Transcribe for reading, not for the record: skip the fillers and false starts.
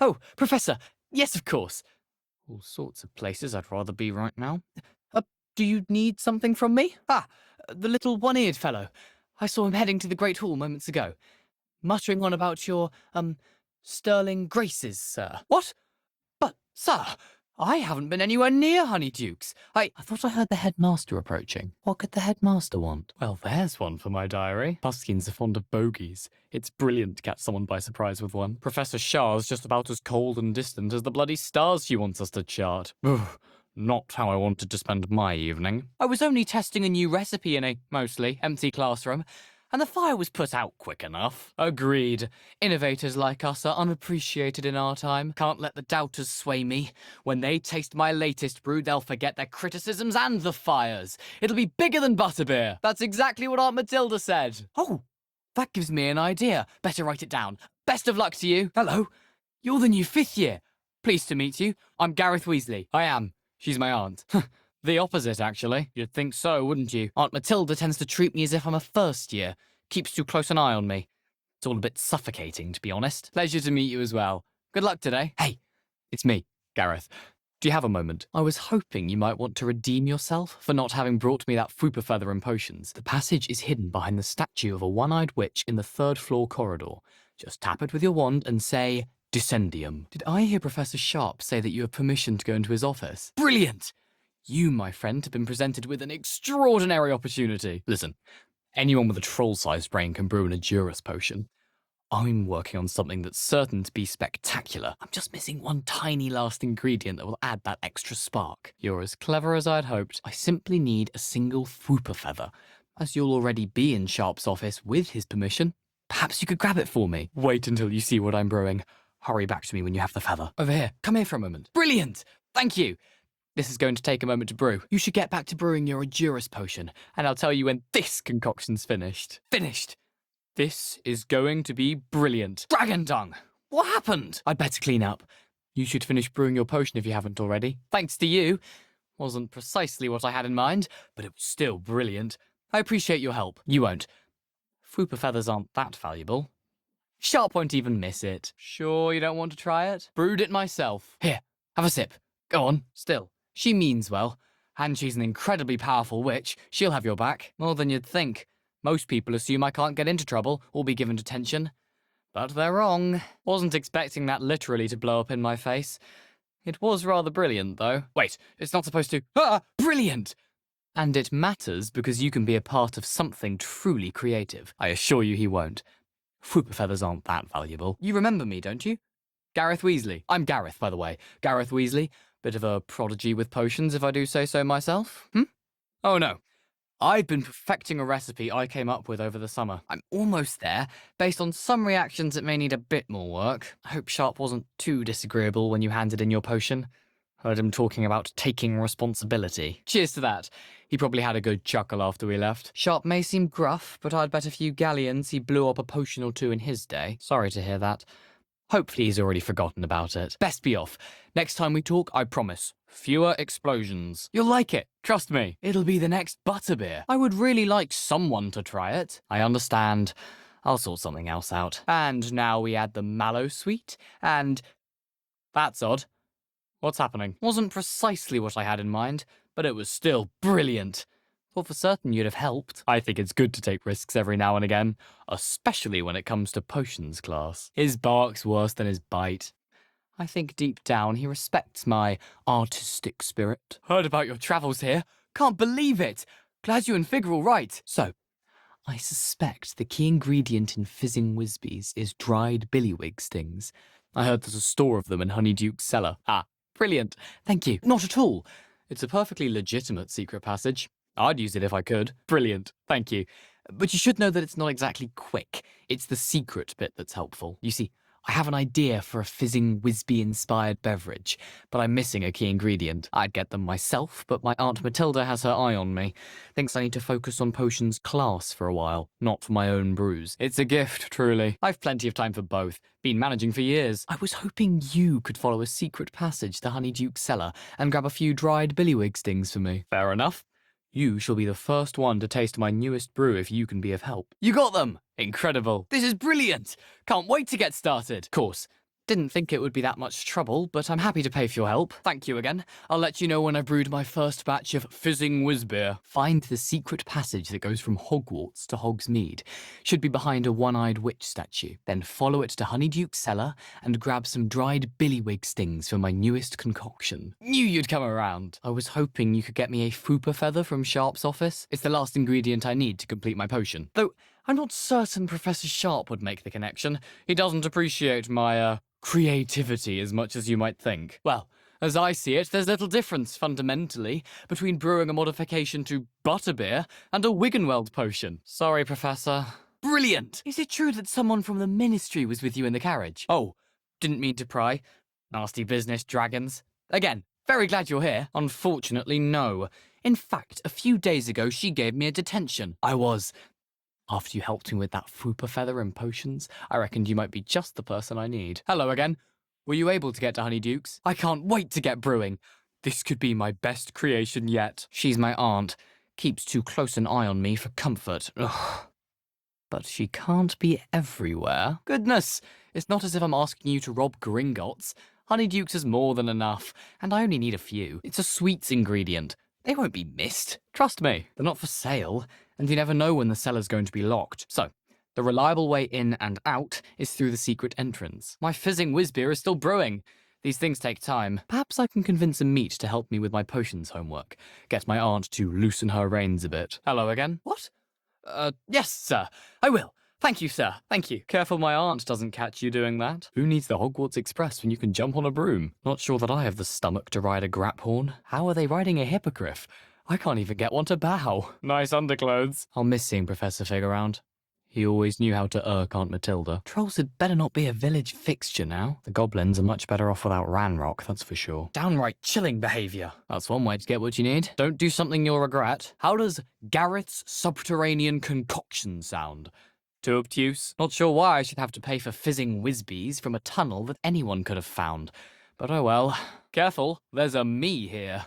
Oh, Professor! Yes, of course! All sorts of places I'd rather be right now. Uh, do you need something from me? Ah, the little one-eared fellow. I saw him heading to the Great Hall moments ago, muttering on about your, sterling graces, sir. What? But, sir, I haven't been anywhere near Honeydukes. I thought I heard the headmaster approaching. What could the headmaster want? Well, there's one for my diary. Puskins are fond of bogies. It's brilliant to catch someone by surprise with one. Professor Shah's just about as cold and distant as the bloody stars she wants us to chart. Ugh, not how I wanted to spend my evening. I was only testing a new recipe in a, mostly, empty classroom, and the fire was put out quick enough. Agreed. Innovators like us are unappreciated in our time. Can't let the doubters sway me. When they taste my latest brew, they'll forget their criticisms and the fires. It'll be bigger than butterbeer. That's exactly what Aunt Matilda said. Oh, that gives me an idea. Better write it down. Best of luck to you. Hello. You're the new 5th year. Pleased to meet you. I'm Garreth Weasley. I am. She's my aunt. The opposite, actually. You'd think so, wouldn't you? Aunt Matilda tends to treat me as if I'm a 1st year. Keeps too close an eye on me. It's all a bit suffocating, to be honest. Pleasure to meet you as well. Good luck today. Hey, it's me, Garreth. Do you have a moment? I was hoping you might want to redeem yourself for not having brought me that fupa feather and potions. The passage is hidden behind the statue of a one-eyed witch in the 3rd floor corridor. Just tap it with your wand and say, Descendium. Did I hear Professor Sharp say that you have permission to go into his office? Brilliant! You, my friend, have been presented with an extraordinary opportunity. Listen, anyone with a troll-sized brain can brew an Adurus potion. I'm working on something that's certain to be spectacular. I'm just missing one tiny last ingredient that will add that extra spark. You're as clever as I'd hoped. I simply need a single fupa feather. As you'll already be in Sharp's office with his permission, perhaps you could grab it for me. Wait until you see what I'm brewing. Hurry back to me when you have the feather. Over here. Come here for a moment. Brilliant! Thank you! This is going to take a moment to brew. You should get back to brewing your Adurus potion, and I'll tell you when this concoction's finished. Finished! This is going to be brilliant. Dragon dung! What happened? I'd better clean up. You should finish brewing your potion if you haven't already. Thanks to you. Wasn't precisely what I had in mind, but it was still brilliant. I appreciate your help. You won't. Fupa feathers aren't that valuable. Sharp won't even miss it. Sure you don't want to try it? Brewed it myself. Here, have a sip. Go on. Still. She means well, and she's an incredibly powerful witch. She'll have your back, more than you'd think. Most people assume I can't get into trouble or be given detention. But they're wrong. Wasn't expecting that literally to blow up in my face. It was rather brilliant, though. Wait, it's not supposed to... Ah! Brilliant! And it matters because you can be a part of something truly creative. I assure you he won't. Fupa feathers aren't that valuable. You remember me, don't you? Garreth Weasley. I'm Garreth, by the way. Garreth Weasley. Bit of a prodigy with potions, if I do say so myself. Oh no. I've been perfecting a recipe I came up with over the summer. I'm almost there. Based on some reactions, it may need a bit more work. I hope Sharp wasn't too disagreeable when you handed in your potion. Heard him talking about taking responsibility. Cheers to that. He probably had a good chuckle after we left. Sharp may seem gruff, but I'd bet a few galleons he blew up a potion or two in his day. Sorry to hear that. Hopefully he's already forgotten about it. Best be off. Next time we talk, I promise. Fewer explosions. You'll like it. Trust me. It'll be the next butterbeer. I would really like someone to try it. I understand. I'll sort something else out. And now we add the mallow sweet, and... That's odd. What's happening? Wasn't precisely what I had in mind, but it was still brilliant. Thought for certain you'd have helped. I think it's good to take risks every now and again, especially when it comes to potions class. His bark's worse than his bite. I think deep down he respects my artistic spirit. Heard about your travels here. Can't believe it. Glad you and Fig are all right. So, I suspect the key ingredient in fizzing Whizbees is dried billywig stings. I heard there's a store of them in Honeyduke's cellar. Ah, brilliant. Thank you. Not at all. It's a perfectly legitimate secret passage. I'd use it if I could. Brilliant. Thank you. But you should know that it's not exactly quick. It's the secret bit that's helpful. You see, I have an idea for a fizzing Whizbee-inspired beverage, but I'm missing a key ingredient. I'd get them myself, but my Aunt Matilda has her eye on me. Thinks I need to focus on potions class for a while, not for my own brews. It's a gift, truly. I've plenty of time for both. Been managing for years. I was hoping you could follow a secret passage to Honeyduke's cellar and grab a few dried billywig stings for me. Fair enough. You shall be the first one to taste my newest brew if you can be of help. You got them! Incredible. This is brilliant. Can't wait to get started. Of course, Didn't think it would be that much trouble, but I'm happy to pay for your help. Thank you again. I'll let you know when I've brewed my first batch of fizzing whizbeer. Find the secret passage that goes from Hogwarts to Hogsmeade. Should be behind a one-eyed witch statue. Then follow it to Honeyduke's cellar and grab some dried billywig stings for my newest concoction. Knew you'd come around. I was hoping you could get me a fupa feather from Sharp's office. It's the last ingredient I need to complete my potion. Though I'm not certain Professor Sharp would make the connection. He doesn't appreciate my, creativity as much as you might think. Well, as I see it, there's little difference, fundamentally, between brewing a modification to butterbeer and a Wiggenweld potion. Sorry, Professor. Brilliant! Is it true that someone from the Ministry was with you in the carriage? Oh, didn't mean to pry. Nasty business, dragons. Again, very glad you're here. Unfortunately, no. In fact, a few days ago, she gave me a detention. After you helped me with that fupa feather and potions, I reckoned you might be just the person I need. Hello again. Were you able to get to Honeyduke's? I can't wait to get brewing. This could be my best creation yet. She's my aunt. Keeps too close an eye on me for comfort. Ugh. But she can't be everywhere. Goodness, it's not as if I'm asking you to rob Gringotts. Honeyduke's is more than enough, and I only need a few. It's a sweets ingredient. They won't be missed. Trust me, they're not for sale, and you never know when the cellar's going to be locked. So, the reliable way in and out is through the secret entrance. My fizzing whizbeer is still brewing. These things take time. Perhaps I can convince a meat to help me with my potions homework. Get my aunt to loosen her reins a bit. Hello again. What? Yes, sir. I will. Thank you, sir. Thank you. Careful my aunt doesn't catch you doing that. Who needs the Hogwarts Express when you can jump on a broom? Not sure that I have the stomach to ride a graphorn. How are they riding a hippogriff? I can't even get one to bow. Nice underclothes. I'll miss seeing Professor Fig around. He always knew how to irk Aunt Matilda. Trolls had better not be a village fixture now. The goblins are much better off without Ranrock, that's for sure. Downright chilling behaviour. That's one way to get what you need. Don't do something you'll regret. How does Gareth's subterranean concoction sound? Too obtuse? Not sure why I should have to pay for fizzing whizbees from a tunnel that anyone could have found. But oh well. Careful, there's a me here.